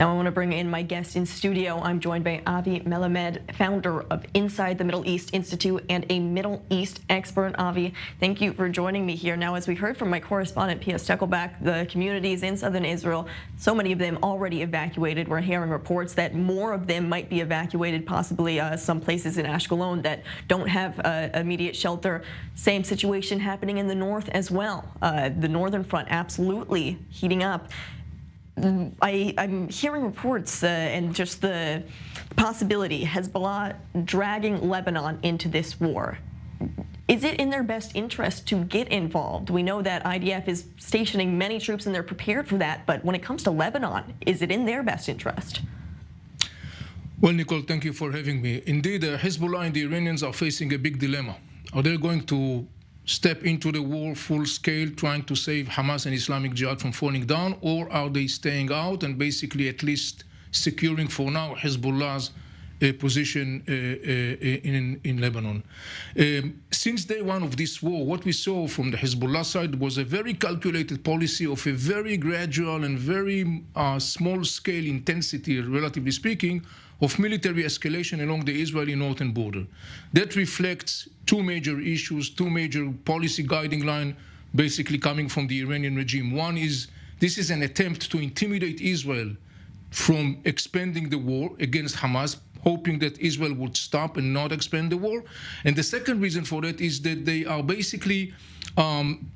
Now I want to bring in my guest in studio. I'm joined by Avi Melamed, founder of Inside the Middle East Institute and a Middle East expert. Avi, thank you for joining me here. Now, as we heard from my correspondent, Pia Steckelbach, the communities in southern Israel, so many of them already evacuated. We're hearing reports that more of them might be evacuated, possibly some places in Ashkelon that don't have immediate shelter. Same situation happening in the north as well. The northern front absolutely heating up. I'm hearing reports and just the possibility Hezbollah dragging Lebanon into this war. Is it in their best interest to get involved? We know that IDF is stationing many troops and they're prepared for that, but when it comes to Lebanon, is it in their best interest? Well, Nicole, thank you for having me. Indeed, Hezbollah and the Iranians are facing a big dilemma. Are they going to step into the war full scale, trying to save Hamas and Islamic Jihad from falling down, or are they staying out and basically at least securing for now Hezbollah's position in Lebanon? Since day one of this war, what we saw from the Hezbollah side was a very calculated policy of a very gradual and very small-scale intensity, relatively speaking, of military escalation along the Israeli northern border. That reflects two major issues, two major policy guiding lines basically coming from the Iranian regime. One is this is an attempt to intimidate Israel from expanding the war against Hamas, hoping that Israel would stop and not expand the war. And the second reason for that is that they are basically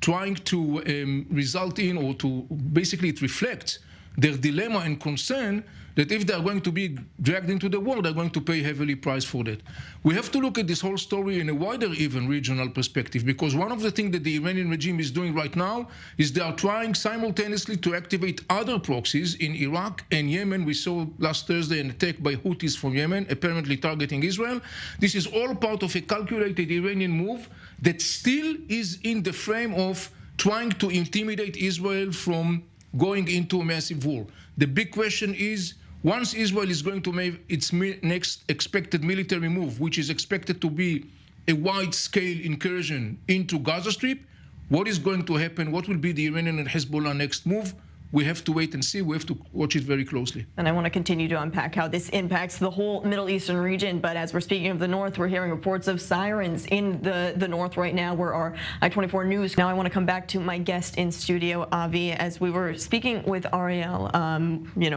trying to result in, or to basically it reflects their dilemma and concern that if they are going to be dragged into the war, they're going to pay heavily price for that. We have to look at this whole story in a wider, even regional perspective, because one of the things that the Iranian regime is doing right now is they are trying simultaneously to activate other proxies in Iraq and Yemen. We saw last Thursday an attack by Houthis from Yemen, apparently targeting Israel. This is all part of a calculated Iranian move that still is in the frame of trying to intimidate Israel from going into a massive war. The big question is, once Israel is going to make its next expected military move, which is expected to be a wide-scale incursion into Gaza Strip, what is going to happen? What will be the Iranian and Hezbollah next move? We have to wait and see. We have to watch it very closely. And I want to continue to unpack how this impacts the whole Middle Eastern region. But as we're speaking of the north, we're hearing reports of sirens in the north right now, where our I24 News. Now I want to come back to my guest in studio, Avi. As we were speaking with Ariel,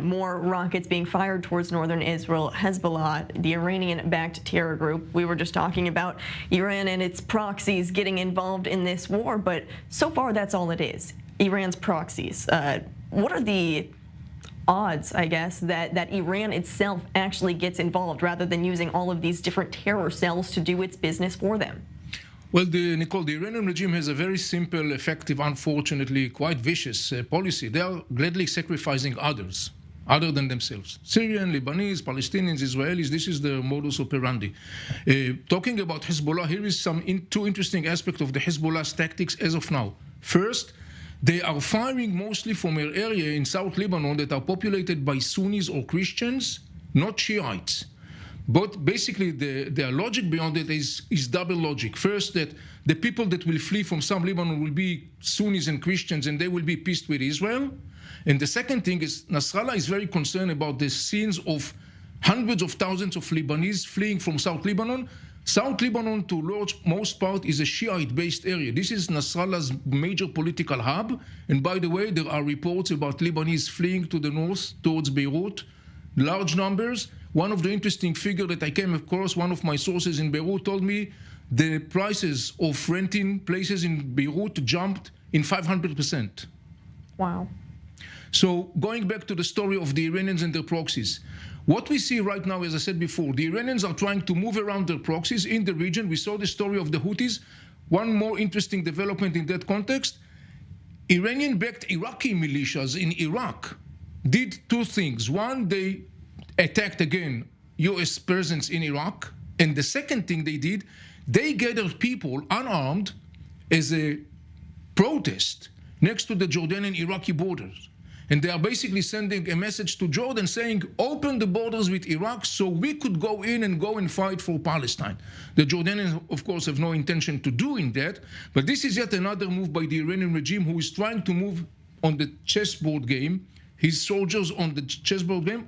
more rockets being fired towards northern Israel, Hezbollah, the Iranian-backed terror group. We were just talking about Iran and its proxies getting involved in this war, but so far that's all it is. Iran's proxies. What are the odds, I guess, that Iran itself actually gets involved rather than using all of these different terror cells to do its business for them? Well, Nicole, the Iranian regime has a very simple, effective, unfortunately quite vicious policy. They are gladly sacrificing others other than themselves. Syrian, Lebanese, Palestinians, Israelis, this is the modus operandi. Talking about Hezbollah, here is two interesting aspects of the Hezbollah's tactics as of now. First, they are firing mostly from an area in South Lebanon that are populated by Sunnis or Christians, not Shiites. But basically, their logic beyond it is double logic. First, that the people that will flee from South Lebanon will be Sunnis and Christians, and they will be peaced with Israel. And the second thing is Nasrallah is very concerned about the scenes of hundreds of thousands of Lebanese fleeing from South Lebanon. South Lebanon, to most part, is a Shiite-based area. This is Nasrallah's major political hub. And by the way, there are reports about Lebanese fleeing to the north towards Beirut, large numbers. One of the interesting figures that I came across, one of my sources in Beirut told me the prices of renting places in Beirut jumped in 500%. Wow. So going back to the story of the Iranians and their proxies, what we see right now, as I said before, the Iranians are trying to move around their proxies in the region. We saw the story of the Houthis. One more interesting development in that context, Iranian-backed Iraqi militias in Iraq did two things. One, they attacked again US presence in Iraq. And the second thing they did, they gathered people unarmed as a protest next to the Jordanian-Iraqi borders. And they are basically sending a message to Jordan saying, open the borders with Iraq so we could go in and fight for Palestine. The Jordanians, of course, have no intention to doing that. But this is yet another move by the Iranian regime, who is trying to move on the chessboard game his soldiers on the chessboard game,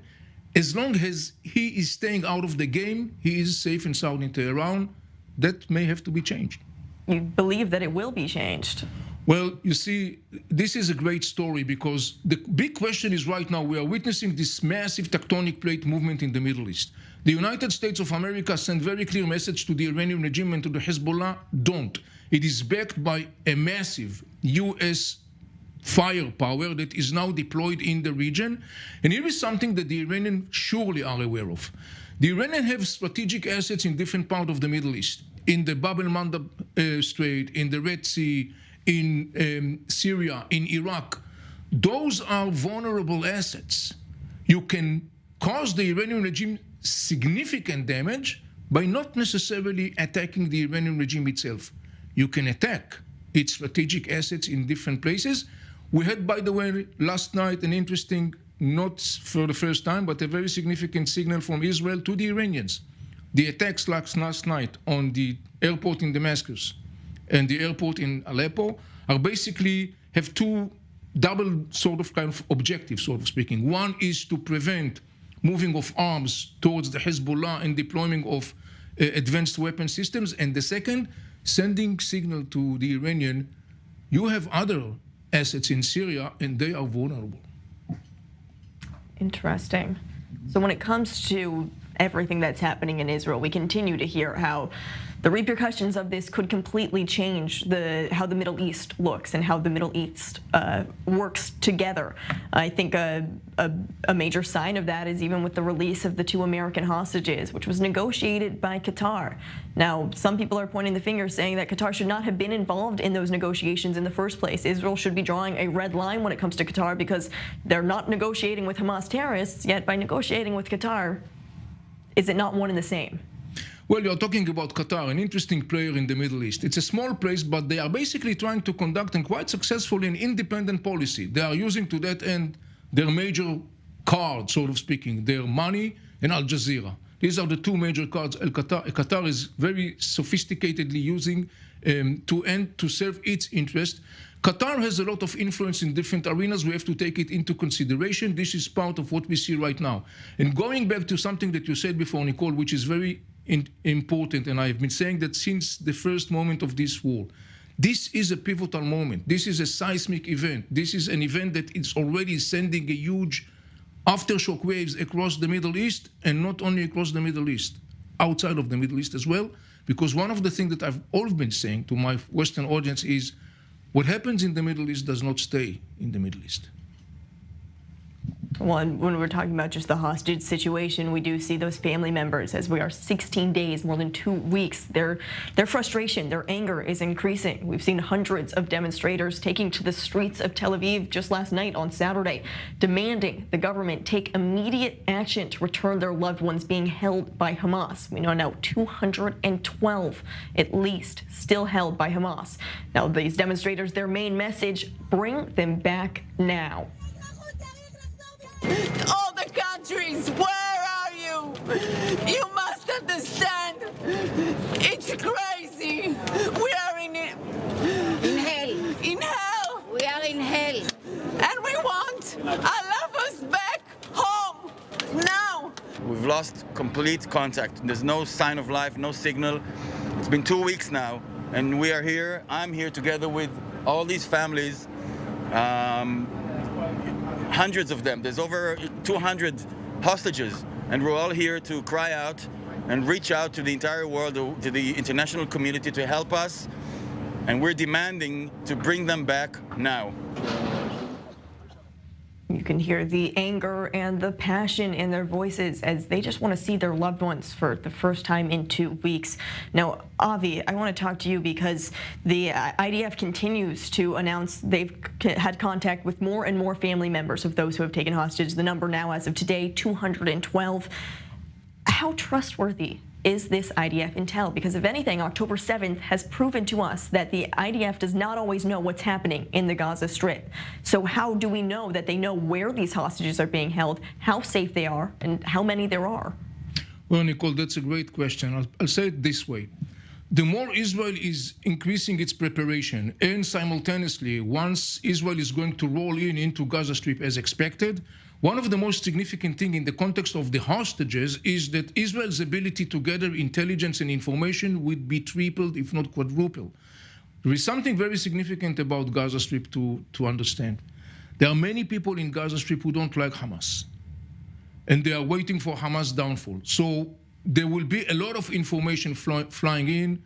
as long as he is staying out of the game, he is safe in southern Tehran. That may have to be changed. You believe that it will be changed? Well, you see, this is a great story because the big question is right now we are witnessing this massive tectonic plate movement in the Middle East. The United States of America sent very clear message to the Iranian regime and to the Hezbollah, don't. It is backed by a massive U.S. firepower that is now deployed in the region. And here is something that the Iranians surely are aware of. The Iranians have strategic assets in different parts of the Middle East, in the Bab el-Mandab Strait, in the Red Sea, in Syria, in Iraq. Those are vulnerable assets. You can cause the Iranian regime significant damage by not necessarily attacking the Iranian regime itself. You can attack its strategic assets in different places. We had, by the way, last night an interesting, not for the first time, but a very significant signal from Israel to the Iranians. The attacks last night on the airport in Damascus and the airport in Aleppo are basically have two double sort of kind of objectives, sort of speaking. One is to prevent moving of arms towards the Hezbollah and deployment of advanced weapon systems. And the second, sending signal to the Iranian, you have other assets in Syria and they are vulnerable. Interesting. So when it comes to everything that's happening in Israel, we continue to hear how the repercussions of this could completely change how the Middle East looks and how the Middle East works together. I think a major sign of that is even with the release of the 2 American hostages, which was negotiated by Qatar. Now, some people are pointing the finger saying that Qatar should not have been involved in those negotiations in the first place. Israel should be drawing a red line when it comes to Qatar because they're not negotiating with Hamas terrorists, yet by negotiating with Qatar, is it not one and the same? Well, you're talking about Qatar, an interesting player in the Middle East. It's a small place, but they are basically trying to conduct, and quite successfully, an independent policy. They are using to that end their major card, sort of speaking, their money and Al Jazeera. These are the 2 major cards Qatar is very sophisticatedly using to serve its interest. Qatar has a lot of influence in different arenas. We have to take it into consideration. This is part of what we see right now. And going back to something that you said before, Nicole, which is very important, and I've been saying that since the first moment of this war, this is a pivotal moment. This is a seismic event. This is an event that is already sending a huge aftershock waves across the Middle East, and not only across the Middle East, outside of the Middle East as well. Because one of the things that I've always been saying to my Western audience is what happens in the Middle East does not stay in the Middle East. Well, and when we're talking about just the hostage situation, we do see those family members, as we are 16 days, more than 2 weeks, their frustration, their anger is increasing. We've seen hundreds of demonstrators taking to the streets of Tel Aviv just last night on Saturday, demanding the government take immediate action to return their loved ones being held by Hamas. We know now 212 at least still held by Hamas. Now, these demonstrators, their main message, bring them back now. All the countries, where are you? You must understand. It's crazy. We are in hell. In hell. We are in hell. And we want our lovers back home now. We've lost complete contact. There's no sign of life, no signal. It's been 2 weeks now, and we are here. I'm here together with all these families. Hundreds of them. There's over 200 hostages, and we're all here to cry out and reach out to the entire world, to the international community to help us, and we're demanding to bring them back now. You can hear the anger and the passion in their voices as they just want to see their loved ones for the first time in 2 weeks. Now, Avi, I want to talk to you because the IDF continues to announce they've had contact with more and more family members of those who have taken hostage. The number now, as of today, 212. How trustworthy is this IDF intel? Because if anything, October 7th has proven to us that the IDF does not always know what's happening in the Gaza Strip. So how do we know that they know where these hostages are being held, how safe they are, and how many there are? Well, Nicole, that's a great question. I'll say it this way. the more Israel is increasing its preparation, and simultaneously, once Israel is going to roll into Gaza Strip as expected, one of the most significant things in the context of the hostages is that Israel's ability to gather intelligence and information would be tripled, if not quadrupled. There is something very significant about Gaza Strip to understand. There are many people in Gaza Strip who don't like Hamas, and they are waiting for Hamas' downfall. So there will be a lot of information flying in,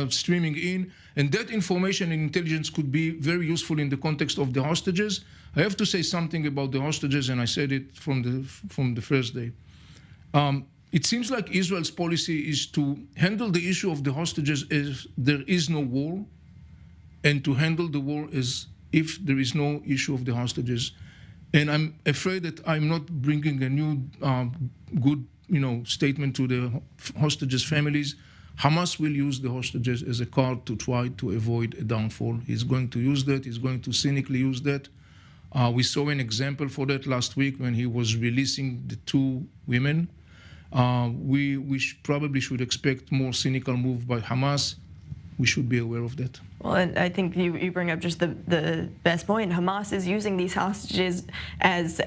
streaming in, and that information and intelligence could be very useful in the context of the hostages. I have to say something about the hostages, and I said it from the first day. It seems like Israel's policy is to handle the issue of the hostages as there is no war, and to handle the war as if there is no issue of the hostages. And I'm afraid that I'm not bringing a new good statement to the hostages' families. Hamas will use the hostages as a card to try to avoid a downfall. He's going to use that. He's going to cynically use that. We saw an example for that last week when he was releasing the two women. We probably should expect more cynical move by Hamas. We should be aware of that. Well, and I think you bring up just the best point. Hamas is using these hostages as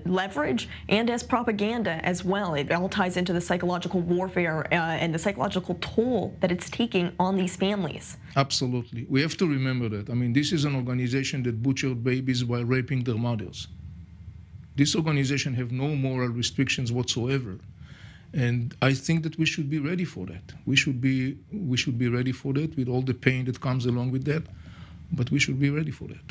leverage and as propaganda as well. It all ties into the psychological warfare and the psychological toll that it's taking on these families. Absolutely. We have to remember that. I mean, this is an organization that butchered babies while raping their mothers. This organization have no moral restrictions whatsoever. And I think that we should be ready for that. We should be ready for that with all the pain that comes along with that, but we should be ready for that.